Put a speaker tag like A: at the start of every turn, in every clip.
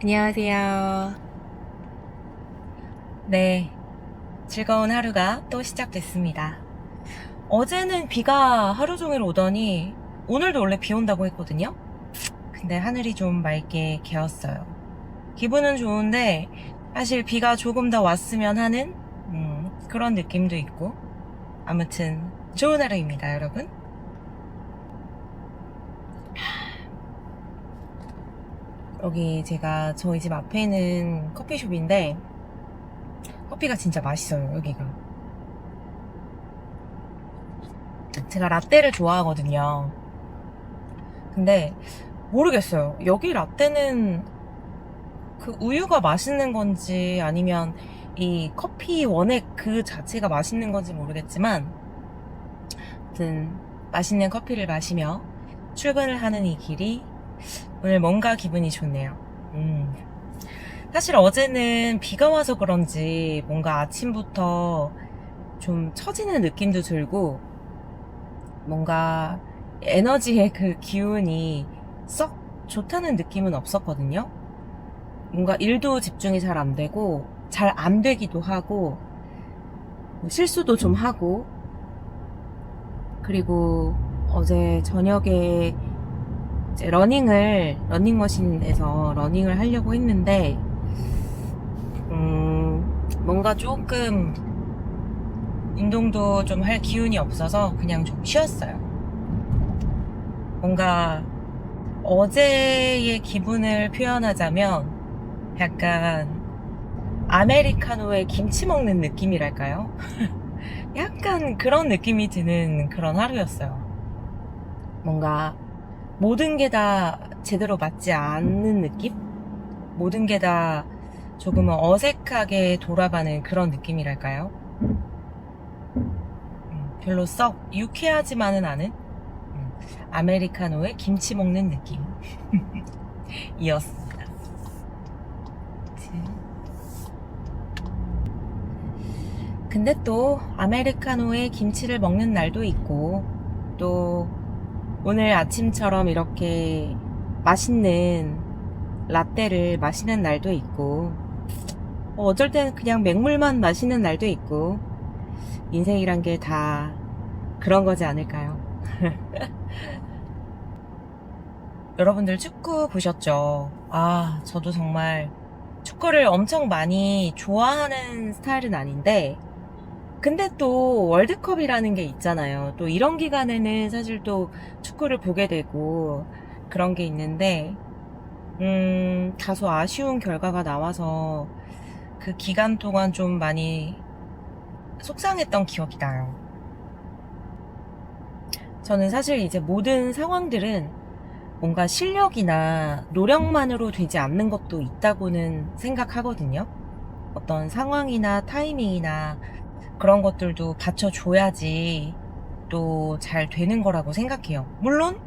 A: 안녕하세요. 네, 즐거운 하루가 또 시작됐습니다. 어제는 비가 하루 종일 오더니 오늘도 원래 비 온다고 했거든요. 근데 하늘이 좀 맑게 개었어요. 기분은 좋은데 사실 비가 조금 더 왔으면 하는 그런 느낌도 있고, 아무튼 좋은 하루입니다, 여러분. 여기 제가 저희 집 앞에 있는 커피숍인데 커피가 진짜 맛있어요, 여기가. 제가 라떼를 좋아하거든요. 근데 모르겠어요. 여기 라떼는 그 우유가 맛있는 건지 아니면 이 커피 원액 그 자체가 맛있는 건지 모르겠지만, 아무튼 맛있는 커피를 마시며 출근을 하는 이 길이 오늘 뭔가 기분이 좋네요. 사실 어제는 비가 와서 그런지 뭔가 아침부터 좀 처지는 느낌도 들고, 뭔가 에너지의 그 기운이 썩 좋다는 느낌은 없었거든요. 뭔가 일도 집중이 잘 안 되고, 잘 안 되기도 하고, 실수도 좀 하고, 그리고 어제 저녁에 이제 러닝머신에서 러닝을 하려고 했는데, 뭔가 조금 운동도 좀 할 기운이 없어서 그냥 좀 쉬었어요. 뭔가 어제의 기분을 표현하자면 약간 아메리카노에 김치 먹는 느낌이랄까요? 약간 그런 느낌이 드는 그런 하루였어요. 뭔가 모든 게 다 제대로 맞지 않는 느낌? 모든 게 다 조금은 어색하게 돌아가는 그런 느낌이랄까요? 별로 썩 유쾌하지만은 않은 아메리카노에 김치 먹는 느낌이었습니다. 근데 또 아메리카노에 김치를 먹는 날도 있고, 또 오늘 아침처럼 이렇게 맛있는 라떼를 마시는 날도 있고, 어쩔 때는 그냥 맹물만 마시는 날도 있고, 인생이란 게 다 그런 거지 않을까요? 여러분들 축구 보셨죠? 아, 저도 정말 축구를 엄청 많이 좋아하는 스타일은 아닌데, 근데 또 월드컵이라는 게 있잖아요. 또 이런 기간에는 사실 또 축구를 보게 되고 그런 게 있는데, 다소 아쉬운 결과가 나와서 그 기간 동안 좀 많이 속상했던 기억이 나요. 저는 사실 이제 모든 상황들은 뭔가 실력이나 노력만으로 되지 않는 것도 있다고는 생각하거든요. 어떤 상황이나 타이밍이나 그런 것들도 받쳐줘야지 또 잘 되는 거라고 생각해요. 물론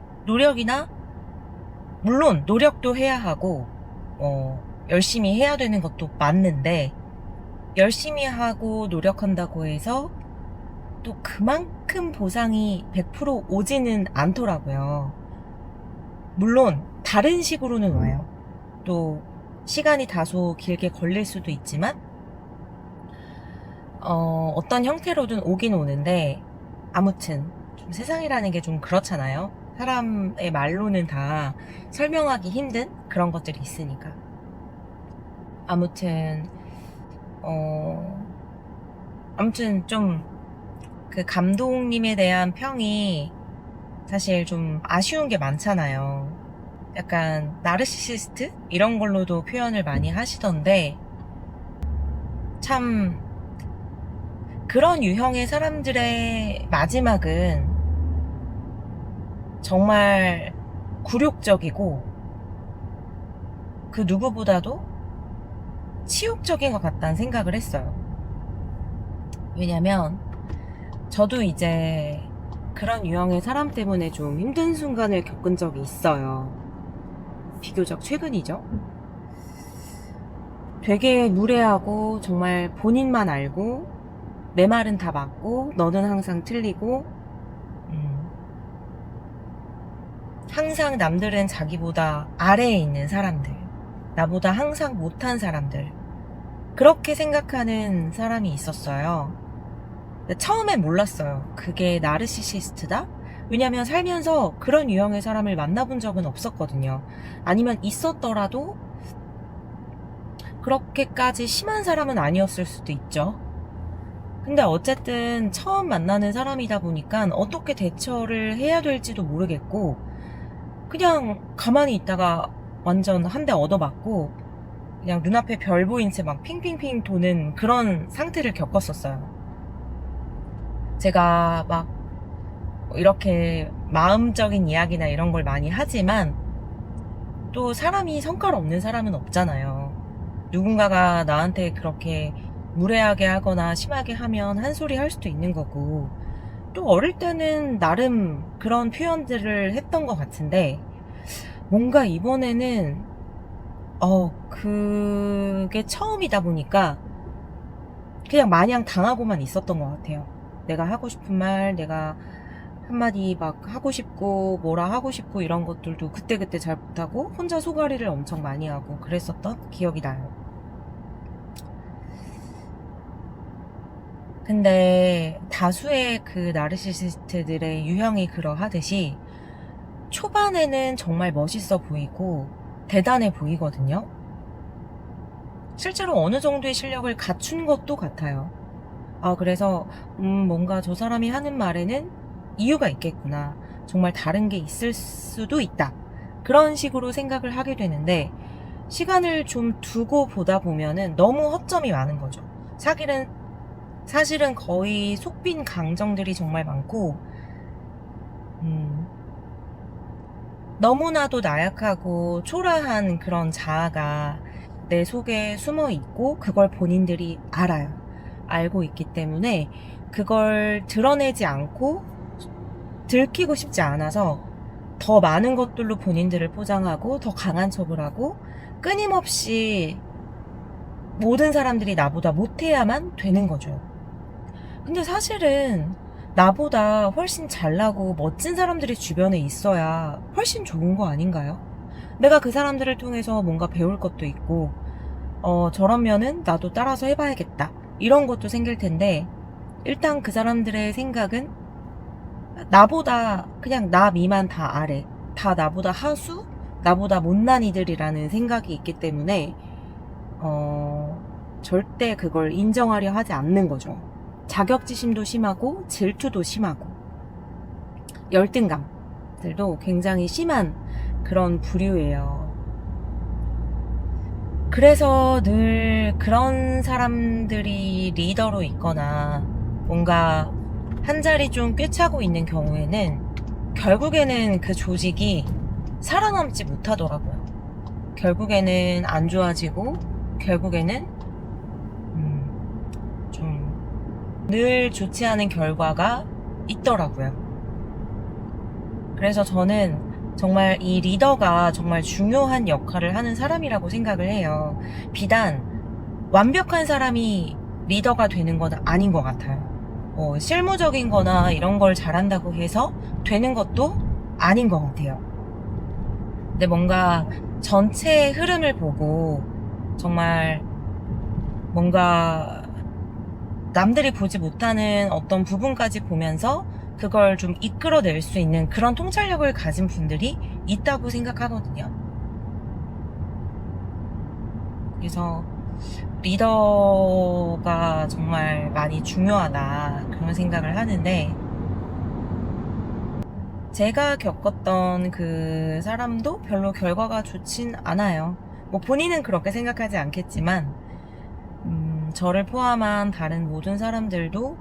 A: 노력도 해야 하고, 열심히 해야 되는 것도 맞는데, 열심히 하고 노력한다고 해서 또 그만큼 보상이 100% 오지는 않더라고요. 물론 다른 식으로는 와요. 또 시간이 다소 길게 걸릴 수도 있지만, 어떤 형태로든 오긴 오는데, 아무튼 좀 세상이라는 게 좀 그렇잖아요. 사람의 말로는 다 설명하기 힘든 그런 것들이 있으니까. 아무튼 어 아무튼 좀 그 감독님에 대한 평이 사실 좀 아쉬운 게 많잖아요. 약간 나르시시스트 이런 걸로도 표현을 많이 하시던데, 참 그런 유형의 사람들의 마지막은 정말 굴욕적이고 그 누구보다도 치욕적인 것 같다는 생각을 했어요. 왜냐면 저도 이제 그런 유형의 사람 때문에 좀 힘든 순간을 겪은 적이 있어요. 비교적 최근이죠. 되게 무례하고 정말 본인만 알고 내 말은 다 맞고 너는 항상 틀리고, 항상 남들은 자기보다 아래에 있는 사람들. 나보다 항상 못한 사람들, 그렇게 생각하는 사람이 있었어요. 근데 처음엔 몰랐어요. 그게 나르시시스트다? 왜냐면 살면서 그런 유형의 사람을 만나본 적은 없었거든요. 아니면 있었더라도 그렇게까지 심한 사람은 아니었을 수도 있죠. 근데 어쨌든 처음 만나는 사람이다 보니까 어떻게 대처를 해야 될지도 모르겠고, 그냥 가만히 있다가 완전 한 대 얻어맞고 그냥 눈앞에 별 보인 채 막 핑핑핑 도는 그런 상태를 겪었었어요. 제가 막 이렇게 마음적인 이야기나 이런 걸 많이 하지만 또 사람이 성깔 없는 사람은 없잖아요. 누군가가 나한테 그렇게 무례하게 하거나 심하게 하면 한 소리 할 수도 있는 거고, 또 어릴 때는 나름 그런 표현들을 했던 것 같은데, 뭔가 이번에는 그게 처음이다 보니까 그냥 마냥 당하고만 있었던 것 같아요. 내가 하고 싶은 말, 내가 한마디 막 하고 싶고 뭐라 하고 싶고 이런 것들도 그때그때 잘 못하고 혼자 소가리를 엄청 많이 하고 그랬었던 기억이 나요. 근데 다수의 그 나르시시스트들의 유형이 그러하듯이 초반에는 정말 멋있어 보이고 대단해 보이거든요. 실제로 어느 정도의 실력을 갖춘 것도 같아요. 그래서 뭔가 저 사람이 하는 말에는 이유가 있겠구나. 정말 다른 게 있을 수도 있다. 그런 식으로 생각을 하게 되는데, 시간을 좀 두고 보다 보면은 너무 허점이 많은 거죠. 사실은 거의 속빈 강정들이 정말 많고, 너무나도 나약하고 초라한 그런 자아가 내 속에 숨어 있고, 그걸 본인들이 알아요. 알고 있기 때문에 그걸 드러내지 않고 들키고 싶지 않아서 더 많은 것들로 본인들을 포장하고 더 강한 척을 하고 끊임없이 모든 사람들이 나보다 못해야만 되는 거죠. 근데 사실은 나보다 훨씬 잘나고 멋진 사람들이 주변에 있어야 훨씬 좋은 거 아닌가요? 내가 그 사람들을 통해서 뭔가 배울 것도 있고, 저런 면은 나도 따라서 해봐야겠다, 이런 것도 생길 텐데, 일단 그 사람들의 생각은 나보다 그냥 나 미만 다 아래, 다 나보다 하수, 나보다 못난 이들이라는 생각이 있기 때문에 절대 그걸 인정하려 하지 않는 거죠. 자격지심도 심하고 질투도 심하고 열등감들도 굉장히 심한 그런 부류예요. 그래서 늘 그런 사람들이 리더로 있거나 뭔가 한 자리 좀 꿰차고 있는 경우에는 결국에는 그 조직이 살아남지 못하더라고요. 결국에는 안 좋아지고 결국에는 좀 늘 좋지 않은 결과가 있더라고요. 그래서 저는 정말 이 리더가 정말 중요한 역할을 하는 사람이라고 생각을 해요. 비단 완벽한 사람이 리더가 되는 건 아닌 것 같아요. 실무적인 거나 이런 걸 잘한다고 해서 되는 것도 아닌 것 같아요. 근데 뭔가 전체의 흐름을 보고 정말 뭔가 남들이 보지 못하는 어떤 부분까지 보면서 그걸 좀 이끌어낼 수 있는 그런 통찰력을 가진 분들이 있다고 생각하거든요. 그래서 리더가 정말 많이 중요하다, 그런 생각을 하는데, 제가 겪었던 그 사람도 별로 결과가 좋진 않아요. 뭐 본인은 그렇게 생각하지 않겠지만 저를 포함한 다른 모든 사람들도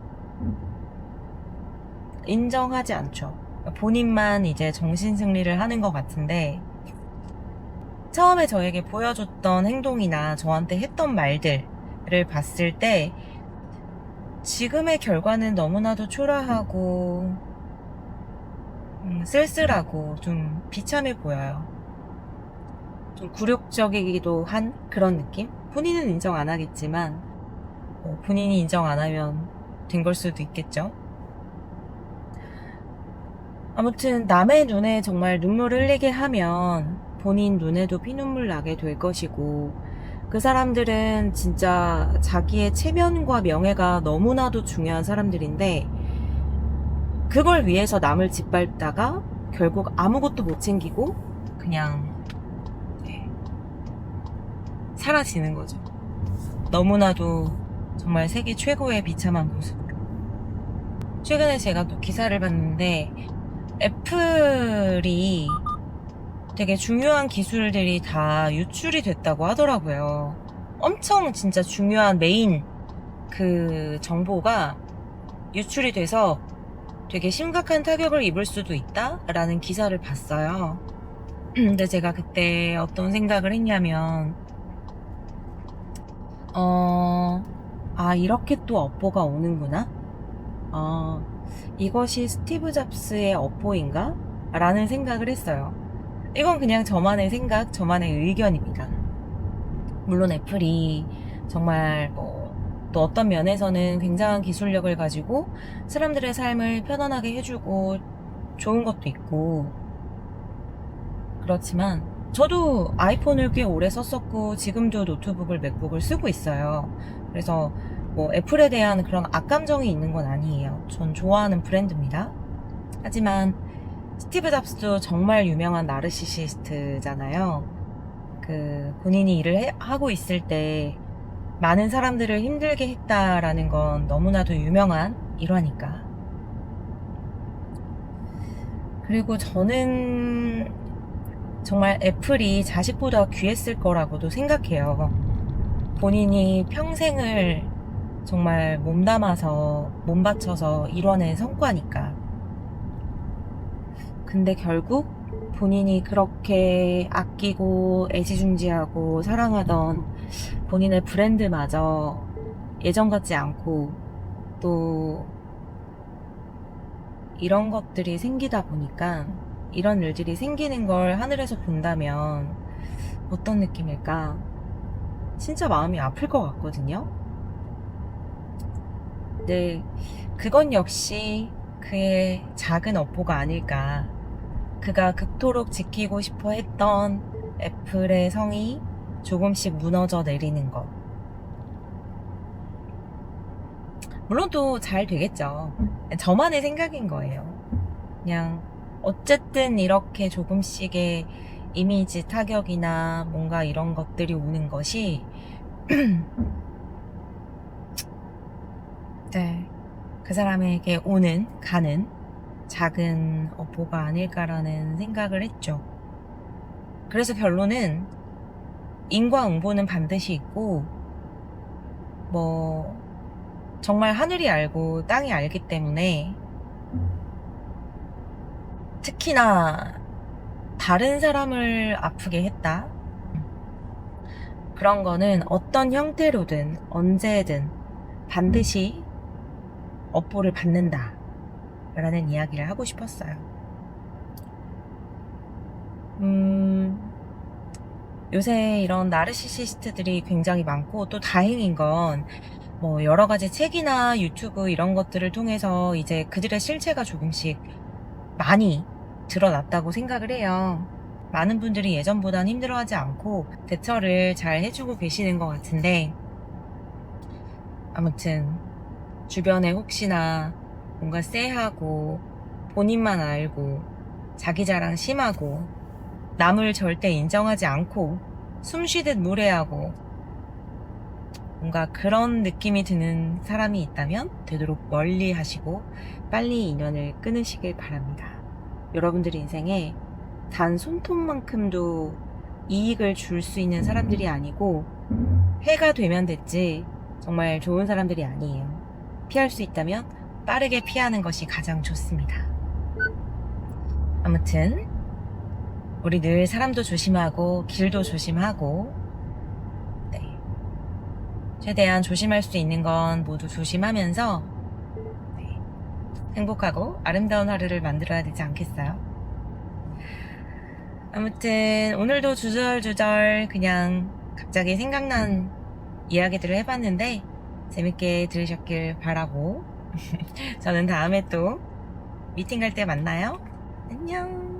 A: 인정하지 않죠. 본인만 이제 정신승리를 하는 것 같은데, 처음에 저에게 보여줬던 행동이나 저한테 했던 말들을 봤을 때 지금의 결과는 너무나도 초라하고 쓸쓸하고 좀 비참해 보여요. 좀 굴욕적이기도 한 그런 느낌? 본인은 인정 안 하겠지만 본인이 인정 안 하면 된 걸 수도 있겠죠. 아무튼 남의 눈에 정말 눈물을 흘리게 하면 본인 눈에도 피눈물 나게 될 것이고, 그 사람들은 진짜 자기의 체면과 명예가 너무나도 중요한 사람들인데, 그걸 위해서 남을 짓밟다가 결국 아무것도 못 챙기고 그냥 사라지는 거죠. 너무나도 정말 세계 최고의 비참한 모습. 최근에 제가 또 기사를 봤는데, 애플이 되게 중요한 기술들이 다 유출이 됐다고 하더라고요. 엄청 진짜 중요한 메인 그 정보가 유출이 돼서 되게 심각한 타격을 입을 수도 있다라는 기사를 봤어요. 근데 제가 그때 어떤 생각을 했냐면, 이렇게 또 업보가 오는구나? 이것이 스티브 잡스의 업보인가? 라는 생각을 했어요. 이건 그냥 저만의 생각, 저만의 의견입니다. 물론 애플이 정말 또 어떤 면에서는 굉장한 기술력을 가지고 사람들의 삶을 편안하게 해주고 좋은 것도 있고, 그렇지만 저도 아이폰을 꽤 오래 썼었고 지금도 노트북을 맥북을 쓰고 있어요. 그래서 애플에 대한 그런 악감정이 있는 건 아니에요. 전 좋아하는 브랜드입니다. 하지만 스티브 잡스도 정말 유명한 나르시시스트잖아요. 본인이 일을 하고 있을 때 많은 사람들을 힘들게 했다라는 건 너무나도 유명한 일화니까. 그리고 저는 정말 애플이 자식보다 귀했을 거라고도 생각해요. 본인이 평생을 정말 몸담아서 몸 바쳐서 이뤄낸 성과니까. 근데 결국 본인이 그렇게 아끼고 애지중지하고 사랑하던 본인의 브랜드마저 예전 같지 않고, 또 이런 것들이 생기다 보니까, 이런 일들이 생기는 걸 하늘에서 본다면 어떤 느낌일까? 진짜 마음이 아플 것 같거든요. 근데 그건 역시 그의 작은 업보가 아닐까. 그가 그토록 지키고 싶어 했던 애플의 성이 조금씩 무너져 내리는 것. 물론 또 잘 되겠죠. 저만의 생각인 거예요. 그냥 어쨌든 이렇게 조금씩의 이미지 타격이나 뭔가 이런 것들이 오는 것이 네, 그 사람에게 가는 작은 업보가 아닐까라는 생각을 했죠. 그래서 결론은 인과응보는 반드시 있고, 정말 하늘이 알고 땅이 알기 때문에, 특히나 다른 사람을 아프게 했다, 그런 거는 어떤 형태로든 언제든 반드시 업보를 받는다 라는 이야기를 하고 싶었어요. 요새 이런 나르시시스트들이 굉장히 많고, 또 다행인 건 여러 가지 책이나 유튜브 이런 것들을 통해서 이제 그들의 실체가 조금씩 많이 드러났다고 생각을 해요. 많은 분들이 예전보다는 힘들어하지 않고 대처를 잘 해주고 계시는 것 같은데, 아무튼 주변에 혹시나 뭔가 쎄하고 본인만 알고 자기 자랑 심하고 남을 절대 인정하지 않고 숨쉬듯 무례하고 뭔가 그런 느낌이 드는 사람이 있다면 되도록 멀리 하시고 빨리 인연을 끊으시길 바랍니다. 여러분들의 인생에 단 손톱만큼도 이익을 줄 수 있는 사람들이 아니고 해가 되면 됐지 정말 좋은 사람들이 아니에요. 피할 수 있다면 빠르게 피하는 것이 가장 좋습니다. 아무튼 우리 늘 사람도 조심하고 길도 조심하고, 네, 최대한 조심할 수 있는 건 모두 조심하면서 행복하고 아름다운 하루를 만들어야 되지 않겠어요? 아무튼 오늘도 주절주절 그냥 갑자기 생각난 이야기들을 해봤는데 재밌게 들으셨길 바라고 저는 다음에 또 미팅 갈 때 만나요. 안녕.